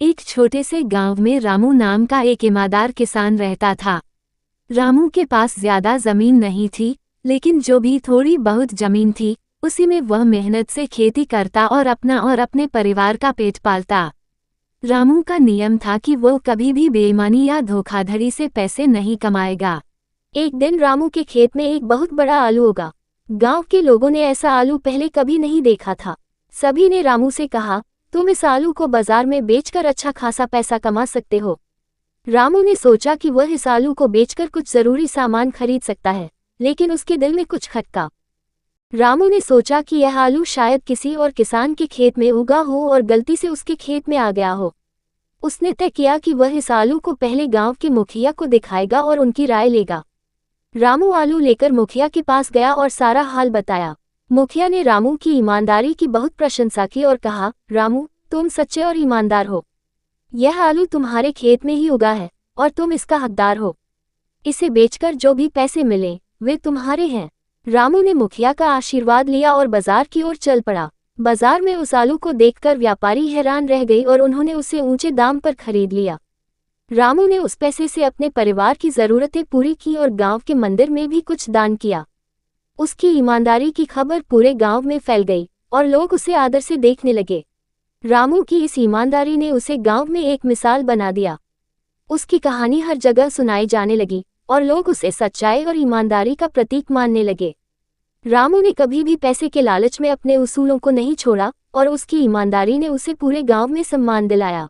एक छोटे से गांव में रामू नाम का एक ईमानदार किसान रहता था। रामू के पास ज्यादा जमीन नहीं थी, लेकिन जो भी थोड़ी बहुत जमीन थी उसी में वह मेहनत से खेती करता और अपना और अपने परिवार का पेट पालता। रामू का नियम था कि वो कभी भी बेईमानी या धोखाधड़ी से पैसे नहीं कमाएगा। एक दिन रामू के खेत में एक बहुत बड़ा आलू उगा। गांव के लोगों ने ऐसा आलू पहले कभी नहीं देखा था। सभी ने रामू से कहा, तुम इस आलू को बाजार में बेचकर अच्छा खासा पैसा कमा सकते हो। रामू ने सोचा कि वह इस आलू को बेचकर कुछ जरूरी सामान खरीद सकता है, लेकिन उसके दिल में कुछ खटका। रामू ने सोचा कि यह आलू शायद किसी और किसान के खेत में उगा हो और गलती से उसके खेत में आ गया हो। उसने तय किया कि वह इस आलू को पहले गांव के मुखिया को दिखाएगा और उनकी राय लेगा। रामू आलू लेकर मुखिया के पास गया और सारा हाल बताया। मुखिया ने रामू की ईमानदारी की बहुत प्रशंसा की और कहा, रामू, तुम सच्चे और ईमानदार हो। यह आलू तुम्हारे खेत में ही उगा है और तुम इसका हकदार हो। इसे बेचकर जो भी पैसे मिले वे तुम्हारे हैं। रामू ने मुखिया का आशीर्वाद लिया और बाजार की ओर चल पड़ा। बाजार में उस आलू को देखकर व्यापारी हैरान रह गए और उन्होंने उसे ऊंचे दाम पर खरीद लिया। रामू ने उस पैसे से अपने परिवार की जरूरतें पूरी की और गांव के मंदिर में भी कुछ दान किया। उसकी ईमानदारी की खबर पूरे गांव में फैल गई और लोग उसे आदर से देखने लगे। रामू की इस ईमानदारी ने उसे गांव में एक मिसाल बना दिया। उसकी कहानी हर जगह सुनाई जाने लगी और लोग उसे सच्चाई और ईमानदारी का प्रतीक मानने लगे। रामू ने कभी भी पैसे के लालच में अपने उसूलों को नहीं छोड़ा और उसकी ईमानदारी ने उसे पूरे गांव में सम्मान दिलाया।